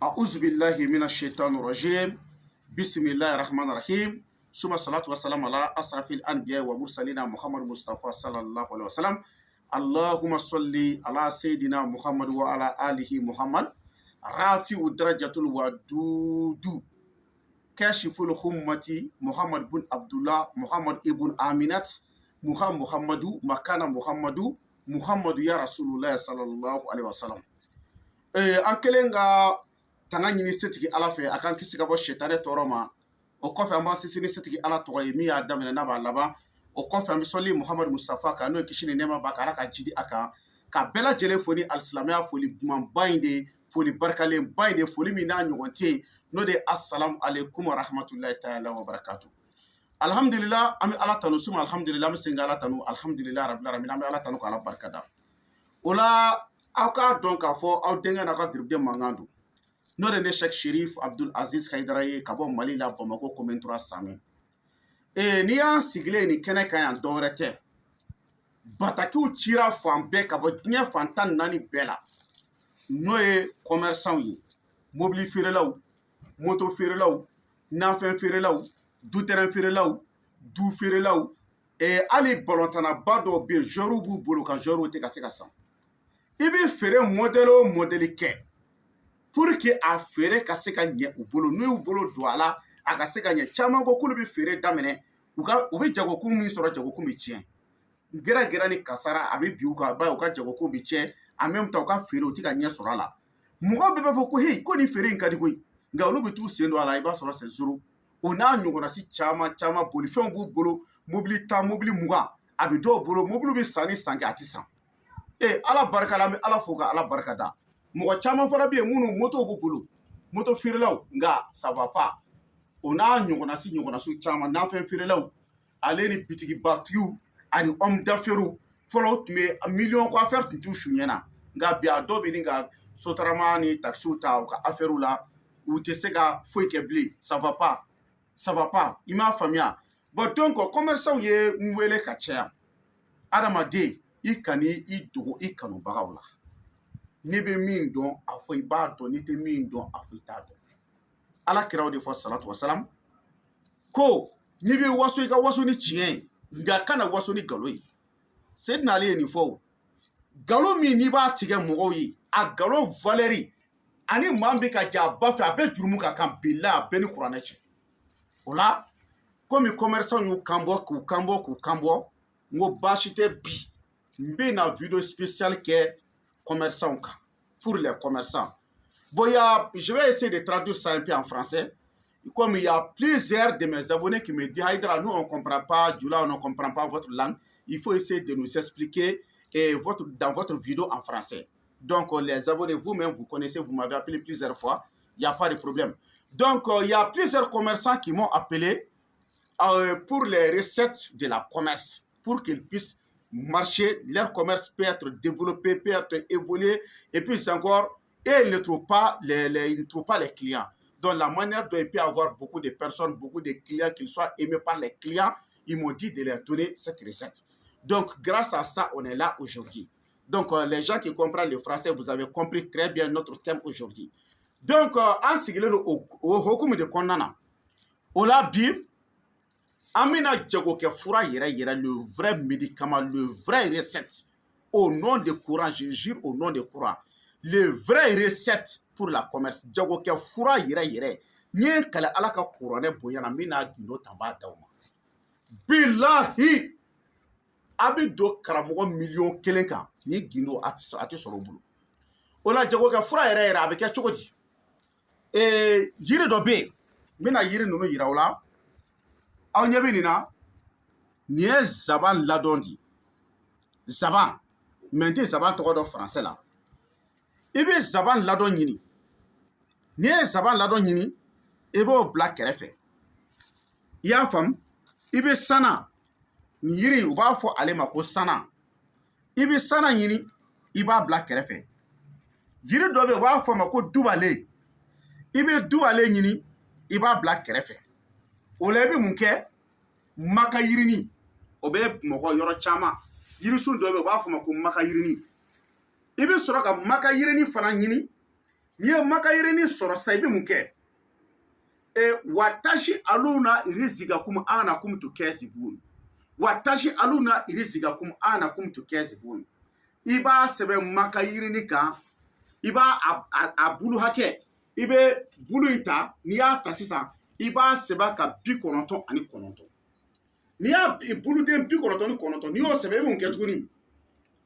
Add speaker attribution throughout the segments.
Speaker 1: أعوذ بالله من الشيطان الرجيم بسم الله الرحمن الرحيم ثم الصلاة والسلام على أشرف الأنبياء ومرسلين محمد مصطفى صلى الله عليه وسلم اللهم صل على سيدنا محمد وعلى آله محمد رافع درجة الودود كاشف الأمة محمد بن عبد الله محمد ابن آمنة محمد مكان محمد يا رسول الله صلى الله عليه وسلم أنكلنغا tanga ɲini setigi ala fɛ a kan kisi ka bɔ shetane tɔɔrɔ ma o kɔfɛ an b'an sinsin ni setigi ala tɔgɔ ye min y'a daminɛ n'a b'a laban o kɔfɛ an bɛ sɔli muhamadu mustafa kan n'o ye kisi ni nɛɛma b'a kan ala ka jidi a kan ka bɛɛ lajɛlen fo ni alisilamɛya foli dumanba in de foli barikalenba in de foli min n'a ɲɔgɔn tɛ yen n'o de ye asalamu aleykum wa rahmatulahi taala wa barakatu alhamdulillah an bɛ ala tanu suma alhamdulillah an bɛ segin ka ala tanu alhamdulillah rabbil alamin an bɛ ala tanu ka ala barikada o la aw k'a dɔn k'a fɔ aw denkɛ n'a ka giriden mankan don n'o de ne Sheikh Sherif Abdul Aziz Haidara ye ka bɔ Mali la Bamako Commune 3 Samɛ n'i y'an sigilen nin kɛnɛ kan yan dɔwɛrɛ tɛ batakiw cira fan bɛɛ ka bɔ diɲɛ fan 14 bɛɛ la n'o ye commerçants ye mobili feerelaw moto feerelaw nafɛn feerelaw dutɛrɛn feerelaw du feerelaw hali balɔntanaba dɔw bɛ yen joueurs b'u bolo ka joueurs tɛ ka se ka san i bɛ feere modèle o modèle kɛ pour que a feere ka se ka ɲɛ u bolo n'u y'u bolo don a la a ka se ka ɲɛ caman ko k'olu bɛ feere daminɛ u bɛ jagokun min sɔrɔ jagokun bɛ tiɲɛ gɛrɛ ni kasara a bɛ bi u kan ba u ka jagokun bɛ tiɲɛ en même temps u ka feere u tɛ ka ɲɛ sɔrɔ a la mɔgɔw bɛɛ b'a fɔ ko hey ko nin feere in ka di koyi nka olu bɛ t'u sen don a la i b'a sɔrɔ c'est zéro o n'a ɲɔgɔnnasi caman bolifɛnw b'u bolo mobili 10 mobili 20 a bɛ dɔw bolo mobili bɛ san ni san kɛ a tɛ san ala barika la an bɛ ala fo ka ala barika da mɔgɔ caman fana bɛ yen minnu moto b'u bolo moto feerelaw nka ça va pas o n'a ɲɔgɔnnasiw caman nafɛn feerelaw ale ni bitigibatigiw ani homme d'affaires fɔlɔ o tun bɛ miliyɔn ko affaire tun t'u su ɲɛna nka bi a dɔw bɛ nin ka sotarama ni taxiw ta u ka affaires la u tɛ se ka foyi kɛ bilen ça va pas i m'a faamuya bon donc commerçants ye n wele ka caya adamaden i kan'i dogo i kanubagaw la n'i bɛ min dɔn a fɔ i b'a dɔn n'i tɛ min dɔn a fɔ i t'a dɔn ala kira o de fɔ salatu wasalam ko n'i bɛ waso i ka waso ni tiɲɛ ye nka kana waso ni nkalon ye Seydina Ali ye nin fɔ o nkalon min n'i b'a tigɛ mɔgɔw ye a nkalon valeur ani maa min bɛ ka ja a ba fɛ a bɛɛ jurumu ka kan bilahi a bɛɛ ni kuranɛ cɛ o la komi commerçants y'u kanbɔ k'u kanbɔ n ko baasi tɛ bi n bɛ na vidéo spéciale kɛ commerçants pour les commerçants. Bon, je vais essayer de traduire ça un peu en français. Comme il y a plusieurs de mes abonnés qui me disent Haïdara, nous on ne comprend pas, Djoula, on ne comprend pas votre langue. Il faut essayer de nous expliquer dans votre vidéo en français. Donc, les abonnés, vous-même, vous connaissez, vous m'avez appelé plusieurs fois. Il n'y a pas de problème. Donc, il y a plusieurs commerçants qui m'ont appelé pour les recettes de la commerce, pour qu'ils puissent marcher, leur commerce peut être développé, peut être évolué, et puis encore, ils ne trouvent pas les clients. Donc la manière dont il peut y avoir beaucoup de personnes, beaucoup de clients, qu'ils soient aimés par les clients, ils m'ont dit de leur donner cette recette. Donc grâce à ça, on est là aujourd'hui. Donc les gens qui comprennent le français, vous avez compris très bien notre thème aujourd'hui. Donc en sigilé au hokum de Konana, au la Bible, Amina Djagoke Fura Yera, le vrai médicament, le vrai recette. Au nom de courant, je jure au nom de courant. Le vrai recette pour la commerce. Djagoke Fura Yera. Nien kala alaka couronne boyana mina gindo tamba dauma. Billahi. Abido karamogo million kelenka. Ni gindo ati sorobulu. Ola Djagoke Fura Yera avec chokodi. Yire dobe. Mina yire nono yiraola. Aw ɲɛ bɛ nin na nin ye zaban ladɔn di zaban mɛ n tɛ zaban tɔgɔ dɔn français la i bɛ zaban ladɔn ɲini n'i ye zaban ladɔn ɲini i b'o bila kɛrɛfɛ i y'a faamu i bɛ sana nin yiri u b'a fɔ ale ma ko sana i bɛ sana ɲini i b'a bila kɛrɛfɛ yiri dɔ bɛ yen u b'a fɔ a ma ko dubale i bɛ dubale ɲini i b'a bila kɛrɛfɛ o la i bɛ mun kɛ maka yirini o bɛ mɔgɔ yɔrɔ caman yirisun dɔ bɛ yen u b'a fɔ ma ko maka yirini i bɛ sɔrɔ ka maka yirini fana ɲini n'i ye makayirini sɔrɔ sa i bɛ mun kɛ watashi aluna rizikakum anakum tukazibun watashi aluna rizikakum anakum tukazibun i b'a sɛbɛn makayirini kan i b'a a bulu hakɛ i bɛ bulu in ta n'i y'a ta sisan i b'a sɛbɛn ka 99 n'i y'a buluden 99 n'i y'o sɛbɛn i bɛ mun kɛ tuguni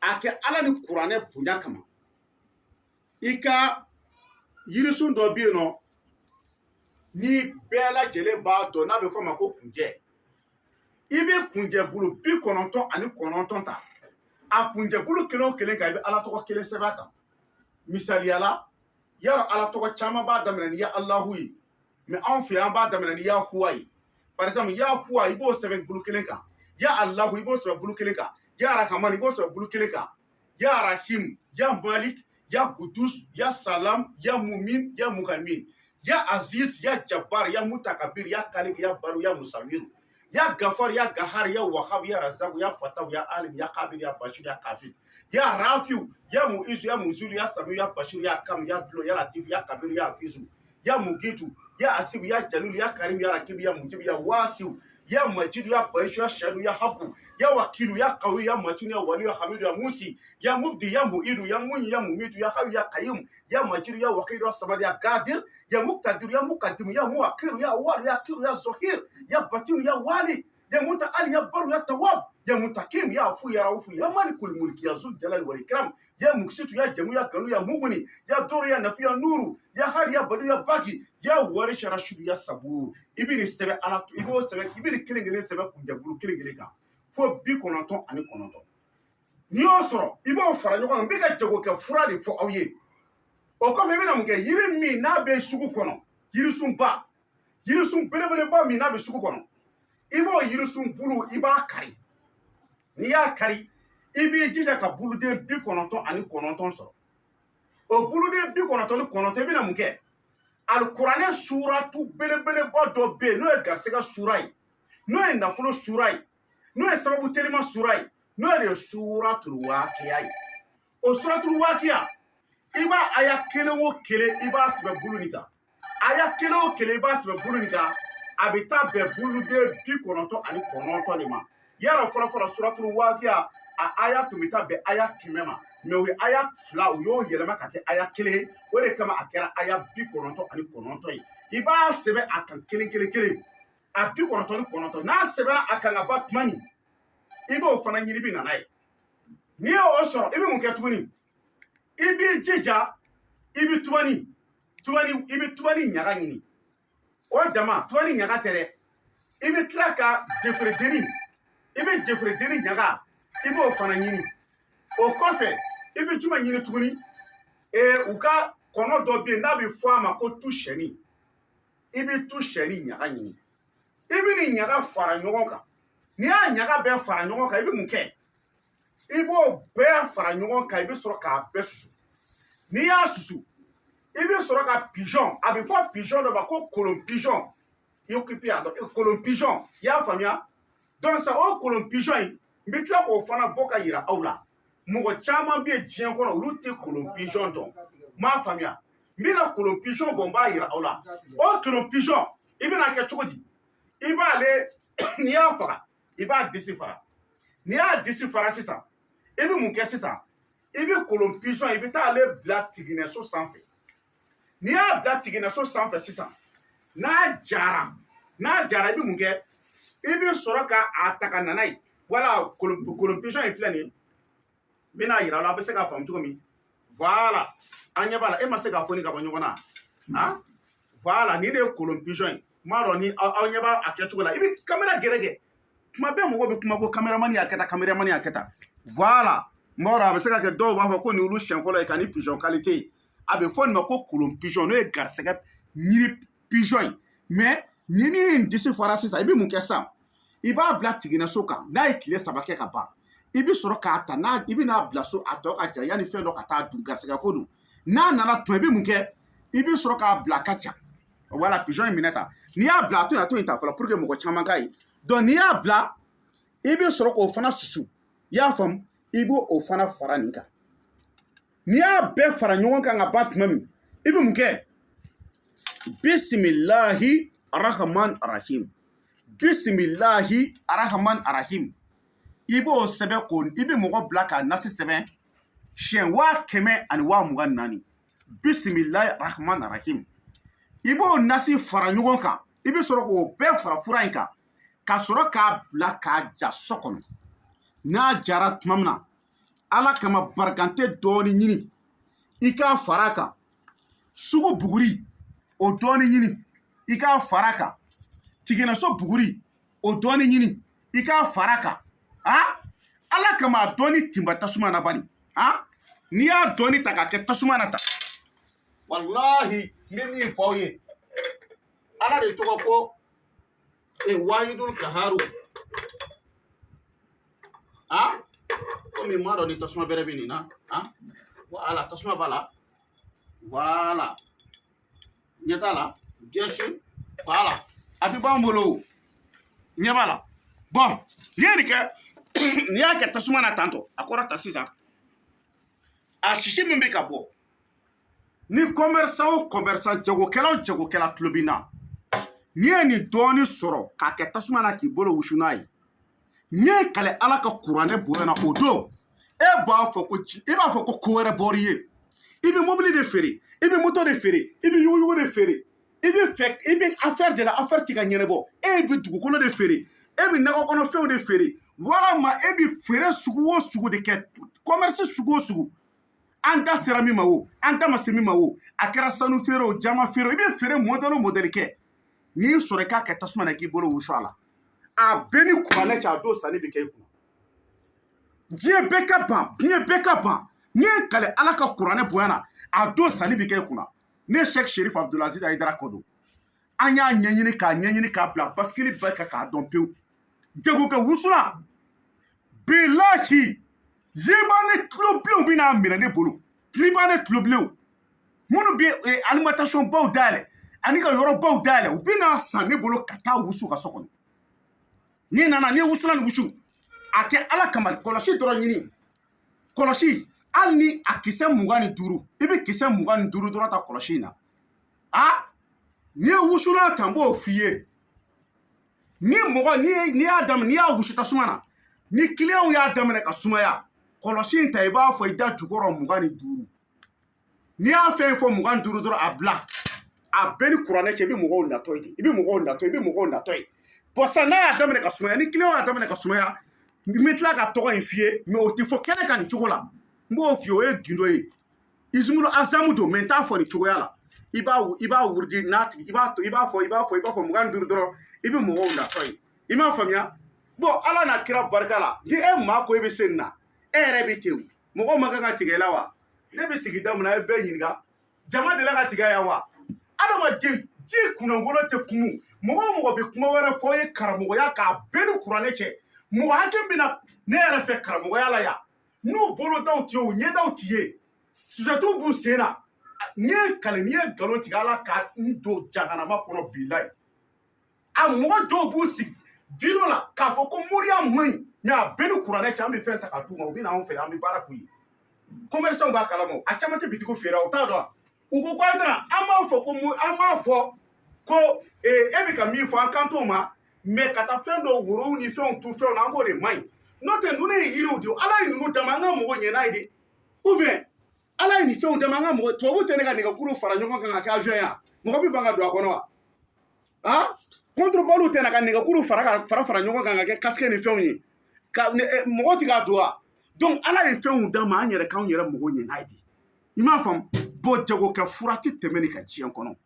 Speaker 1: a kɛ ala ni kuranɛ bonya kama i ka yirisun dɔ bɛ yen nɔ ni bɛɛ lajɛlen b'a dɔn n'a bɛ fɔ a ma ko kunjɛ i bɛ kunjɛ bulu 99 ta a kunjɛ bulu kelen o kelen kan i bɛ ala tɔgɔ kelen sɛbɛn a kan misaliyala yarɔ ala tɔgɔ caman b'a daminɛ ni ya alahu ye mɛ anw fɛ yan b'a daminɛ ni ya huwa ye par exemple ya huwa i b'o sɛbɛn bulu kelen kan ya alahu i b'o sɛbɛn bulu kelen kan ya rahaman i b'o sɛbɛn bulu kelen kan ya rahim ya malik ya kudus ya salam ya mumin ya muhamin ya aziz ya jabbar ya mutakabir ya kalik ya baru ya musawir ya gafar ya gahar ya wahab ya razak ya fataw ya alim ya qabir ya bashir ya kafir ya rafiu ya muizu ya muzul ya sami ya bashir ya kam ya dlo ya latif ya kabir ya hafizu ya mugitu ya asib ya jalul ya karim ya rakib ya mujib ya wasiu ya majid ya baishu ya shadu ya haku ya wakilu ya qawi ya matin ya wali ya hamidu ya musi ya mubdi ya muidu ya munyi ya mumitu ya hayu ya qayyum ya majid ya waqid ya samad ya qadir ya muqtadir ya muqaddim ya muakhir ya wali ya kir ya zahir ya batin ya wali ya mutaali ya baru ya tawab ya mutakim ya afu ya raufu ya malikul mulki ya zul jalal wal ikram ya muksitu ya jamu ya kanu ya muguni ya duru ya nafi ya nuru ya hadi ya badu ya bagi ya wari sharashudu ya sabur ibini sebe alatu ibo sebe ibini kelengele sebe kunjabulu kelengele kan fo 99 ni y'o sɔrɔ i b'o fara ɲɔgɔn kan n bɛ ka jago kɛ fura de fɔ aw ye o kɔfɛ i bɛna mun kɛ yiri min n'a bɛ sugu kɔnɔ yirisun belebeleba min n'a bɛ sugu kɔnɔ i b'o yirisun bulu i b'a kari n'i y'a kari i b'i jija ka buluden 99 sɔrɔ o buluden 99 i bɛna mun kɛ alikuranɛ suratu belebeleba dɔ bɛ yen n'o ye garisɛgɛ sura ye n'o ye nafolo sura ye n'o ye sababu telima sura ye n'o de ye suratul waqiya ye o suratul waqiya i b'a aya kelen o kelen i b'a sɛbɛn bulu nin kan aya kelen o kelen i b'a sɛbɛn bulu nin kan a bɛ taa bɛn buluden 99 de ma yala fɔlɔfɔlɔ suratul waqiya a aya tun bɛ taa bɛn aya 100 ma mɛ u ye aya 2 u y'o yɛlɛma ka kɛ aya 1 o de kama a kɛra aya 99 ye i b'a sɛbɛn a kan kelen kelen kelen a 99 n'a sɛbɛnna a kan ka ban tuma min i b'o fana ɲini bi nana ye n'i y'o sɔrɔ i bɛ mun kɛ tuguni i b'i jija i bɛ tubani ɲaga ɲini o dama tubani ɲaga tɛ dɛ i bɛ tila ka jɛfɛrɛdeni i bɛ jɛfɛrɛdeni ɲaga i b'o fana ɲini o kɔfɛ i bɛ juma ɲini tuguni u ka kɔnɔ dɔ bɛ yen n'a bɛ fɔ a ma ko tu sɛni i bɛ tu sɛni ɲaga ɲini i bɛ nin ɲaga fara ɲɔgɔn kan n'i y'a ɲaga bɛɛ fara ɲɔgɔn kan i bɛ mun kɛ i b'o bɛɛ fara ɲɔgɔn kan i bɛ sɔrɔ k'a bɛɛ susu n'i y'a susu i bɛ sɔrɔ ka pigeon a bɛ fɔ pigeon dɔ ma ko kolon pigeon i y'o kipi yan kolon pigeon i y'a faamuya donc sa o kolon pigeon in n bɛ tila k'o fana bɔ ka yira aw la mɔgɔ caman bɛ yen diɲɛ kɔnɔ olu tɛ kolon pigeon dɔn n m'a faamuya n bɛna kolon pigeon bɔ n b'a yira aw la o kolon pigeon i bɛna kɛ cogo di i b'ale n'i y'a faga i b'a disi fara n'i y'a disi fara sisan i bɛ mun kɛ sisan i bɛ kolon pigeon i bɛ taa ale bila tiginɛso sanfɛ n'i y'a bila tiginɛso sanfɛ sisan n'a jara i bɛ mun kɛ i bɛ sɔrɔ ka a ta ka na n'a ye wala kolon pigeon in filɛ nin ye n bɛna yira aw la a bɛ se k'a faamu cogo min voilà an ɲɛ b'a la e ma se k'a fɔ ni ka bɔ ɲɔgɔn na ah voilà nin de ye kolon pigeon ye n m'a dɔn ni aw ɲɛ b'a kɛcogo la i bɛ kamera gɛrɛ kuma bɛɛ mɔgɔw bɛ kuma ko kameramani y'a kɛ tan kameramani y'a kɛ tan voilà n b'a dɔn a bɛ se ka kɛ dɔw b'a fɔ ko nin olu siɲɛ fɔlɔ ye ka ni pigeon qualité ye a bɛ fɔ nin ma ko kolon pigeon n'o ye garisɛgɛ ɲini pigeon ye mais ni nin disi fara sisan i bɛ mun kɛ sisan i b'a bila tiginɛso kan n'a ye tile 3 kɛ ka ban i bɛ sɔrɔ k'a ta i bɛ n'a bila so a tɔ ka jan yanni fɛn dɔ ka taa dun garisɛgɛ ko don n'a nana tuma i bɛ mun kɛ i bɛ sɔrɔ k'a bila ka ca wala pigeon in minɛ ta n'i y'a bila a to yen ta fɔlɔ pour que mɔgɔ caman k'a ye donc n'i y'a bila i bɛ sɔrɔ k'o fana susu i y'a faamu i b'o fana fara nin kan n'i y'a bɛɛ fara ɲɔgɔn kan ka ban tuma min ibe mun kɛ bisimilahi arahman arahim bisimilahi arahman arahim i b'o sɛbɛn ko i bɛ mɔgɔ bila ka nasi sɛbɛn siɲɛ 100 ani 24 bisimilahi arahman arahim i b'o nasi fara ɲɔgɔn kan i bɛ sɔrɔ k'o bɛɛ fara fura in kan ka sɔrɔ k'a bila k'a ja so kɔnɔ n'a jara tuma min na ala kama barikante dɔɔni ɲini i k'a fara a kan sugu buguri o dɔɔni ɲini i k'a fara a kan tigɛnɛso buguri o dɔɔni ɲini i k'a fara a kan ala kama a dɔɔni tinba tasuma na bani n'i y'a dɔɔni ta k'a kɛ tasuma na ta walahi n bɛ min fɔ aw ye ala de tɔgɔ ko wahidul kaharu komi maa dɔ ni tasuma bɛrɛ bɛ nin na wala tasuma b'a la wala ɲɛ t'a la bien sûr wala a bɛ b'an bolo ɲɛ b'a la bon n'i ye nin kɛ n'i y'a kɛ tasuma na tantɔ a kɔrɔ ta sisan a sisi min bɛ ka bɔ ni commerçant o commerçant jagokɛla o jagokɛla tulo b'i na n'i ye nin dɔɔni sɔrɔ k'a kɛ tasuma na k'i bolo wusu n'a ye n'i ye kale ala ka kuranɛ bonya na o don e b'a fɔ ko ko wɛrɛ bɔr'i ye i bɛ mobili de feere i bɛ moto de feere i bɛ yuguyugu de feere i bɛ affaire de la affaire ti ka ɲɛnabɔ e bɛ dugukolo de feere e bɛ nakɔ kɔnɔfɛnw de feere walama e bɛ feere sugu o sugu de kɛ commerce sugu o sugu an da sera min ma o an da ma se min ma o a kɛra sanu feere o jama feere o i bɛ feere modèle o modèle kɛ n'i y'i sɔrɔ i k'a kɛ tasuma na k'i bolo wusu a la a bɛɛ ni kuranɛ cɛ a don sanni bɛ kɛ i kunna diɲɛ bɛɛ ka ban diɲɛ bɛɛ ka ban n'i ye kale ala ka kuranɛ bonya na a don sanni bɛ kɛ i kunna ne Sheikh Sherif Abdulaziz Aidara ko don an y'a ɲɛɲini k'a bila basikili bɛɛ kan k'a dɔn pewu jagokɛ wusula bilahi libanɛ tulobilenw bɛ n'a minɛ ne bolo libanɛ tulobilenw minnu bɛ alimentation baw dayɛlɛ ani ka yɔrɔ baw dayɛlɛ u bɛ n'a san ne bolo ka taa wusu ka so kɔnɔ n'i nana n'i ye wusula ni wusu a kɛ ala kama kɔlɔsi dɔrɔn ɲini kɔlɔsi hali ni a kisɛ 25 i bɛ kisɛ 25 dɔrɔn ta kɔlɔsi in na n'i ye wusula kan n b'o f'i ye ni mɔgɔ n'i y'a daminɛ n'i y'a wusu tasuma na ni client y'a daminɛ ka sumaya kɔlɔsi in ta i b'a fɔ i da jukɔrɔ 25 n'i y'a fɛn fɔ 25 dɔrɔn a bila a bɛɛ ni kuranɛ cɛ i bɛ mɔgɔw natɔ ye i bɛ mɔgɔw natɔ ye bon sisan n'a y'a daminɛ ka sumaya ni client y'a daminɛ ka sumaya n bɛ tila ka tɔgɔ in f'i ye mais o tɛ fɔ kɛnɛ kan nin cogo la n b'o f'i ye o ye gindo ye izumulu azamu don mais n t'a fɔ nin cogoya la i b'a wurudi n'a tigi i b'a fɔ 25 dɔrɔn i bɛ mɔgɔw natɔ ye i m'a faamuya bon ala n'a kira barika la ni e maa ko i bɛ se nin na e yɛrɛ bɛ ten mɔgɔw ma kan ka tigɛ i la wa ne bɛ sigida min na e bɛɛ ɲininka jama delila ka tigɛ yan wa adamaden ji kunnafolo tɛ kunun mɔgɔ bɛ kuma wɛrɛ fɔ ye karamɔgɔya k'a bɛɛ ni kuranɛ cɛ mɔgɔ hakɛ min na ne yɛrɛ fɛ karamɔgɔya la yan n'u bolodaw ti ye o ɲɛdaw ti ye sujɛtiw b'u sen na n'i ye nkalon tigɛ ala ka n don jahanama kɔnɔ bilayi a mɔgɔ dɔw b'u sigi video la k'a fɔ ko moriya man ɲi mais a bɛɛ ni kuranɛ cɛ an bɛ fɛn ta ka d'u ma u bɛ na anw fɛ an bɛ baara k'u ye commerçants b'a kalama a caman tɛ bitigiw feere u t'a dɔn u ko k'a dara an b'a fɔ ko e bɛ ka min fɔ an kan t'o ma mais ka taa fɛn dɔw worow ni fɛnw tu fɛnw na an k'o de man ɲi n'o tɛ ninnu ye yiriw de ye ala ye ninnu dama an ka mɔgɔ ɲɛ n'a ye de ou bien ala ye nin fɛnw dama an ka mɔgɔ tubabu tɛ ne ka nɛgɛkuru fara ɲɔgɔn kan ka kɛ avion yan mɔgɔ bɛ ban ka don a kɔnɔ wa contrôle tɛ na ka nɛgɛkuru fara ɲɔgɔn kan ka kɛ casque ni fɛnw ye mɔgɔ tɛ k'a don wa donc ala ye fɛnw d'a ma an yɛrɛ k'anw yɛrɛ mɔgɔ ɲɛ n'a ye de i m'a faamu bon jagokɛ fura tɛ tɛmɛ nin ka diɲɛ kɔnɔ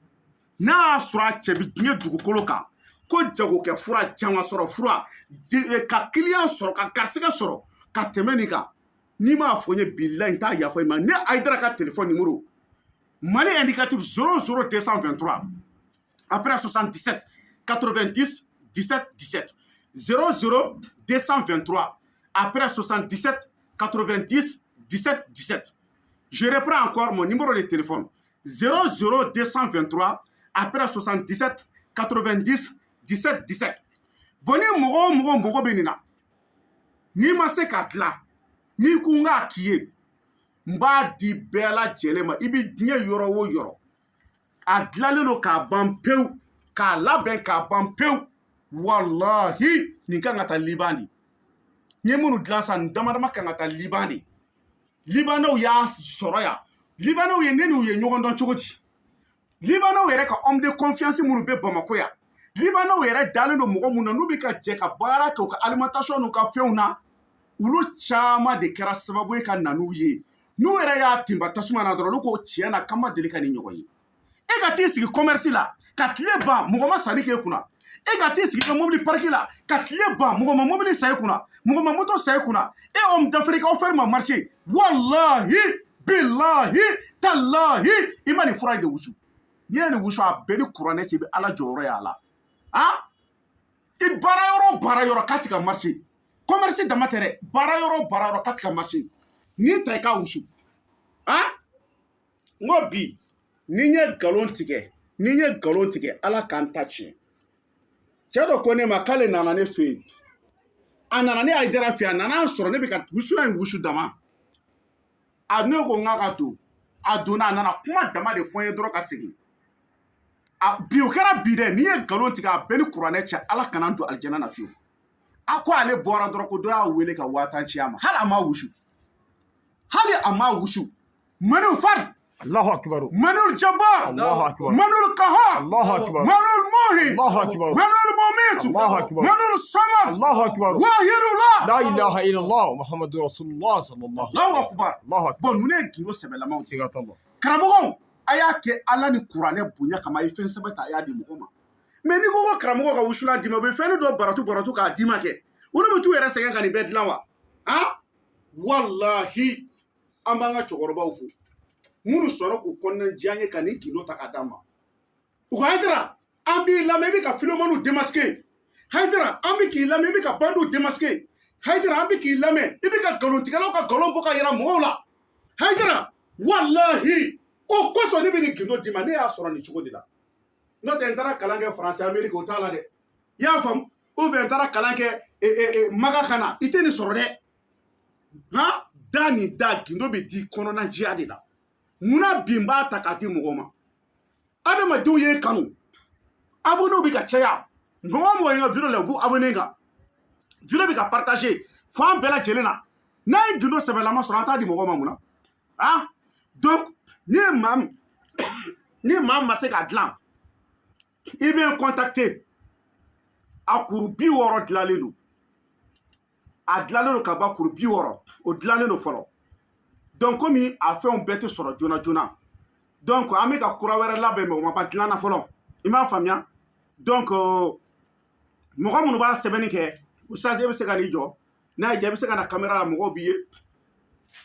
Speaker 1: n'a y'a sɔrɔ a cɛ bɛ diɲɛ dugukolo kan ko jagokɛ fura caman sɔrɔ fura ka client sɔrɔ ka garisɛgɛ sɔrɔ ka tɛmɛ nin kan n'i m'a fɔ n ye bilayi n t'a yafa i ma ne Aidara ka téléphone numéro Mali indicatif 00223 après 77 90 17 17 00223 après 77 90 17 17. Je reprends encore mon numéro de téléphone 00223 après 77 90 17 17. Bon ni mɔgɔ bɛ nin na n'i ma se ka dilan n'i ko n k'a k'i ye n b'a di bɛɛ lajɛlen ma i bɛ diɲɛ yɔrɔ o yɔrɔ a dilanlen don k'a ban pewu k'a labɛn k'a ban pewu wallahi nin kan ka taa Liban de. N ye minnu dilan sa nin dama dama kan ka taa Liban de. Libanɛw y'a sɔrɔ yan. Libanɛw ye ne n'u ye ɲɔgɔn dɔn cogo di? Libanɛw yɛrɛ ka homme de confiance minnu bɛ Bamako yan. Libanɛw yɛrɛ dalen don mɔgɔ mun na n'u bɛ ka jɛ ka baara kɛ u ka alimentation n'u ka fɛnw na. Olu caman de kɛra sababu ye ka na n'u ye. N'u yɛrɛ y'a tinba tasuma na dɔrɔn olu ko tiɲɛ na k'an ma deli ka ni ɲɔgɔn ye. E ka t'i sigi commerce la ka tile ban mɔgɔ ma sanni k'e kunna. E ka t'i sigi ka mobili parki la ka tile ban mɔgɔ ma mobili san e kunna mɔgɔ ma moto san e kunna. E homme d'Afrique aw fɛn ma marché wallahi billahi tallahi i ma nin fura in de wusu. N'i ye nin wusu a bɛɛ ni kuranɛ cɛ i bɛ Ala jɔyɔrɔ y'a la. I baara yɔrɔ k'a ti ka marché. Commerce dama tɛ dɛ baara yɔrɔ k'a ti ka marché. N'i ta i k'a wusu. N ko bi ni n ye nkalon tigɛ Ala k'an ta tiɲɛ. Cɛ dɔ ko ne ma k'ale nana ne fɛ yen. A nana ne Hayidara fɛ yen, a nana sɔrɔ ne bɛ ka wusulan in wusu dama. A ne ko n k'a ka don. A donna a nana kuma dama de fɔ n ye dɔrɔn ka segin. Bi o kɛra bi dɛ n'i ye nkalon tigɛ a bɛɛ ni kuranɛ cɛ Ala kana don alijana na fiyewu. A ko ale bɔra dɔrɔn ko dɔ y'a wele ka 5000 ci a ma. Hali a ma wusu. Manul Fard.
Speaker 2: Allahu akbar.
Speaker 1: Manul Jabbar.
Speaker 2: Allahu akbar.
Speaker 1: Manul Qahar.
Speaker 2: Allahu akbar.
Speaker 1: Manul Muhi.
Speaker 2: Allahu akbar.
Speaker 1: Manul Mumit.
Speaker 2: Allahu akbar.
Speaker 1: Manul Samad.
Speaker 2: Allahu akbar.
Speaker 1: Wahidullah.
Speaker 2: La ilaha illallah Muhammadur Rasulullah sallallahu
Speaker 1: Allahu akbar.
Speaker 2: Allahu akbar.
Speaker 1: Bon nous ne gindo sɛbɛlamaw.
Speaker 2: Siga t'a la.
Speaker 1: Karamɔgɔw a y'a kɛ Ala ni kuranɛ bonya kama a ye fɛn sɛbɛ ta a y'a di mɔgɔ ma. Mais n'i ko ko karamɔgɔ ka wusulan d'i ma u bɛ fɛn dɔ baratu k'a d'i ma kɛ. Olu bɛ t'u yɛrɛ sɛgɛn ka nin bɛɛ dilan wa? Wallahi an b'an ka cɛkɔrɔbaw fo. Minnu sɔnna k'u kɔnɔnajiya an ye ka nin gindo ta k'a d'an ma. U ka Hayidara an b'i lamɛn i bɛ ka Philomène démasquer. Hayidara an bɛ k'i lamɛn i bɛ ka bandiw démasquer. Hayidara an bɛ k'i lamɛn i bɛ ka nkalontigɛlaw ka nkalon bɔ ka yira mɔgɔw la. Hayidara wallahi o kosɔn ne bɛ nin gindo d'i ma ne y'a sɔrɔ nin cogo de la. N'o tɛ n taara kalan kɛ France Amérique o t'a la dɛ. I y'a faamu? Ou bien n taara kalan kɛ Maga kana i tɛ nin sɔrɔ dɛ. Da ni da gindo bɛ di kɔnɔnajiya de la. Munna bi n b'a ta k'a di mɔgɔw ma? Adamadenw ye kanu. Abonnew bɛ ka caya. Mɔgɔ mɔgɔ ye n ka video la u b'u abonné kan. Video bɛ ka partager fan bɛɛ lajɛlen na. N'a ye gindo sɛbɛlama sɔrɔ an t'a di mɔgɔw ma munna? Donc ni maa min ma se k'a dilan i bɛ n contacter. A kuru 60 dilanlen don. A dilanlen don ka ban kuru 60 o dilanlen don fɔlɔ. Donc komi a fɛnw bɛɛ tɛ sɔrɔ joona joona. Donc an bɛ ka kura wɛrɛ labɛn mɔgɔ ma ba dilan na fɔlɔ. I m'a faamuya? Donc mɔgɔ minnu b'a sɛbɛnni kɛ Ustaz e bɛ se ka n'i jɔ. N'a ye diya i bɛ se ka na caméra la mɔgɔw b'i ye.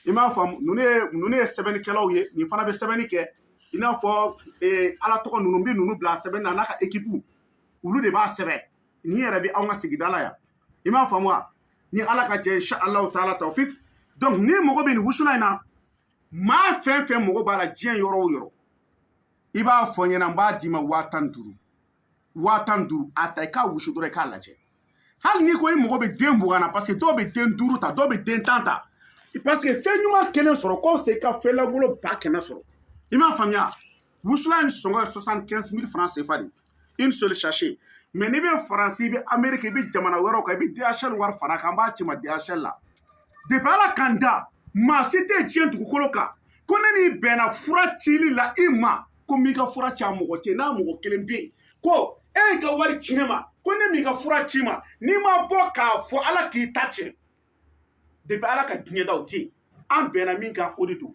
Speaker 1: I m'a faamu? Ninnu ye sɛbɛnnikɛlaw ye. Nin fana bɛ sɛbɛnni kɛ. I n'a fɔ Ala tɔgɔ ninnu bɛ ninnu bila sɛbɛnni na n'a ka équipe olu de b'a sɛbɛn. Nin yɛrɛ bɛ anw ka sigida la yan. I m'a faamu wa? Ni Ala ka jɛ inshallah taala tawfik. Donc ni mɔgɔ bɛ nin wusulan in na maa fɛn fɛn mɔgɔ b'a la diɲɛ yɔrɔ o yɔrɔ i b'a fɔ n ɲɛna n b'a d'i ma 15,000 15,000 a ta i k'a wusu dɔrɔn i k'a lajɛ. Hali n'i ko i mɔgɔ bɛ den mugan na parce que dɔw bɛ den 5 ta dɔw bɛ den 10 ta parce que fɛn ɲuman kelen sɔrɔ k'aw se i ka fɛn lankolon 100 sɔrɔ. I m'a faamuya? Wusulan in sɔngɔ ye 75,000 francs CFA de une seule sachet. Mais n'i bɛ Faransi i bɛ Amérique i bɛ jamana wɛrɛw kan i bɛ DHL wari fara kan an b'a ci ma DHL la. Depuis Ala kan da maa si tɛ diɲɛ dugukolo kan ko ne n'i bɛnna fura cili la i ma ko n b'i ka fura ci a mɔgɔ tɛ n'a mɔgɔ kelen bɛ yen ko e y'i ka wari ci ne ma ko ne m'i ka fura ci ma n'i ma bɔ k'a fɔ Ala k'i ta tiɲɛ. Depuis Ala ka diɲɛ da o tɛ yen an bɛnna min kan o de don.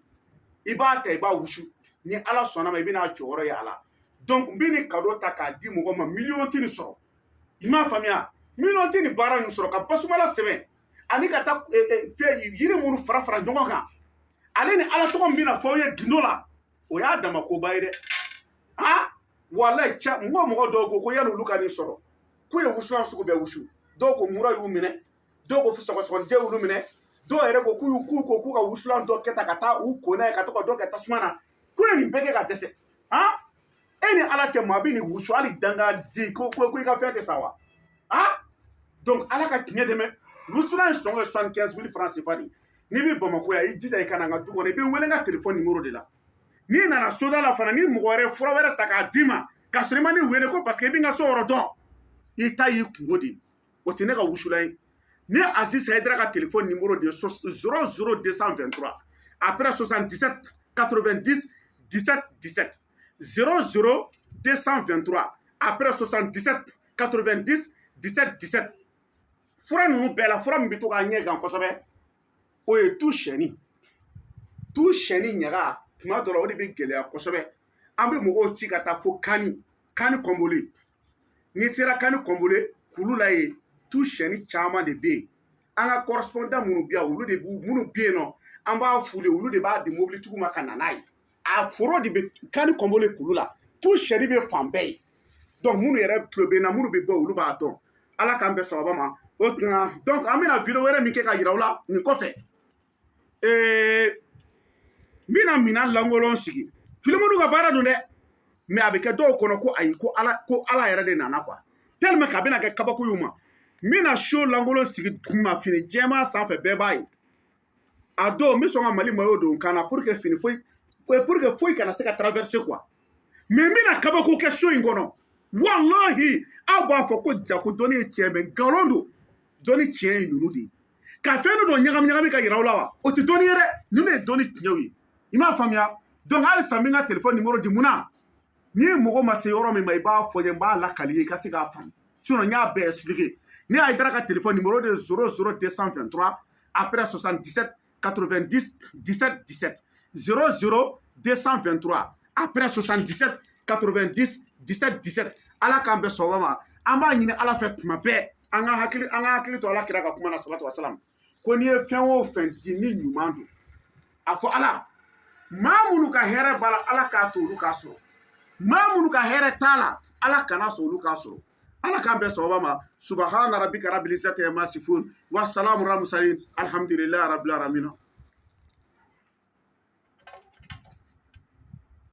Speaker 1: I b'a ta i b'a wusu ni Ala sɔnna ma i bɛna jɔyɔrɔ ye a la. Donc n bɛ nin cadeau ta k'a di mɔgɔ ma miliyɔn tɛ nin sɔrɔ. I m'a faamuya? Miliyɔn tɛ nin baara nin sɔrɔ ka basumala sɛbɛn ani ka taa yiri minnu fara fara ɲɔgɔn kan ale ni Ala tɔgɔ min bɛna fɔ aw ye gindo la o y'a dama koba ye dɛ. Walayi mɔgɔ dɔw ko yanni olu ka nin sɔrɔ k'u ye wusulan sugu bɛɛ wusu. Dɔw ko mura y'u minɛ dɔw ko sɔgɔsɔgɔnijɛ y'olu minɛ dɔw yɛrɛ ko k'u ka wusulan dɔ kɛ tan ka taa u ko n'a ye ka to ka dɔ kɛ tasuma na k'u ye nin bɛɛ kɛ ka dɛsɛ. E ni Ala cɛ maa bɛ nin wusu hali dangaden ko i ka fɛn tɛ sa wa? Donc Ala ka tiɲɛ dɛmɛ wusulan in sɔngɔ ye 75,000 francs CFA de. N'i bɛ Bamako yan i jija i ka na n ka du kɔnɔ i bɛ n wele n ka téléphone numéro de la. n'i nana soda la fana ni mɔgɔ wɛrɛ fura wɛrɛ ta k'a d'i ma k'a sɔrɔ i ma ne wele ko parce que i bɛ n ka so yɔrɔ dɔn i ta y'i kungo de o tɛ ne ka wusula ye ni Aziz Aidara ka téléphone numéro de 00223 après 77 90 17 17 00223 après 77 90 17 17 fura ninnu bɛɛ la fura min bɛ to k'a ɲɛ gan kosɛbɛ o ye tu siyɛnni ɲaga tuma dɔ la o de bɛ gɛlɛya kosɛbɛ an bɛ mɔgɔw ci ka taa fo kani kɔnbole n'i sera kani kɔnbole kulu la yen tu siyɛnni caman de bɛ yen an ka correspondant minnu bɛ yan olu de minnu bɛ yen nɔ an b'a f'u ye olu de b'a di mobilitigiw ma ka na n'a ye a foro de bɛ kani kɔnbole kulu la tu siyɛnni bɛ fan bɛɛ ye donc minnu yɛrɛ tulo bɛ n na minnu bɛ bɔ olu b'a dɔn ala k'an bɛn sababa ma o tuma donc an bɛna video wɛrɛ min kɛ ka yira u la nin kɔfɛ n bɛna minan lankolon sigi filimolu ka baara don dɛ mais a bɛ kɛ dɔw kɔnɔ ko ayi ko ala yɛrɛ de nana quoi tellement que a bɛna kɛ kabako y'u ma n bɛna show lankolon sigi duguma fini jɛman sanfɛ bɛɛ b'a ye a don n bɛ sɔn ka Mali maillot don n kan na pour que foyi kana se ka traverser quoi mais n bɛna kabako kɛ show in kɔnɔ wallahi aw b'a fɔ ko jako dɔnni ye tiɲɛ mais nkalon don dɔnni tiɲɛ ye ninnu de ye ka fɛn dɔ dɔn ɲagami ka yira aw la wa o tɛ dɔnni ye dɛ ninnu ye dɔnni tiɲɛw ye i m'a faamuya donc halisa n bɛ n ka téléphone numéro di mun na ni mɔgɔ ma se yɔrɔ min ma i b'a fɔ n ye n b'a lakali ye i ka se k'a faamu sinon n y'a bɛɛ expliquer ni a Aidara ka téléphone numéro de 00223 après 77 90 17 17 00223 après 77 90 17 17 ala k'an bɛn sɔgɔma ma an b'a ɲini ala fɛ tuma bɛɛ an ka hakili to ala kira ka kuma na salatu wasalam ko n'i ye fɛn o fɛn di ni ɲuman don a fɔ ala maa minnu ka hɛrɛ b'a la ala k'a to olu k'a sɔrɔ maa minnu ka hɛrɛ t'a la ala kana sɔn olu k'a sɔrɔ ala k'an bɛn sɔgɔma ma subahana rabbika rabbil izzati amma yasifun wa salamun alal mursalin alhamdulillahi rabbil alamin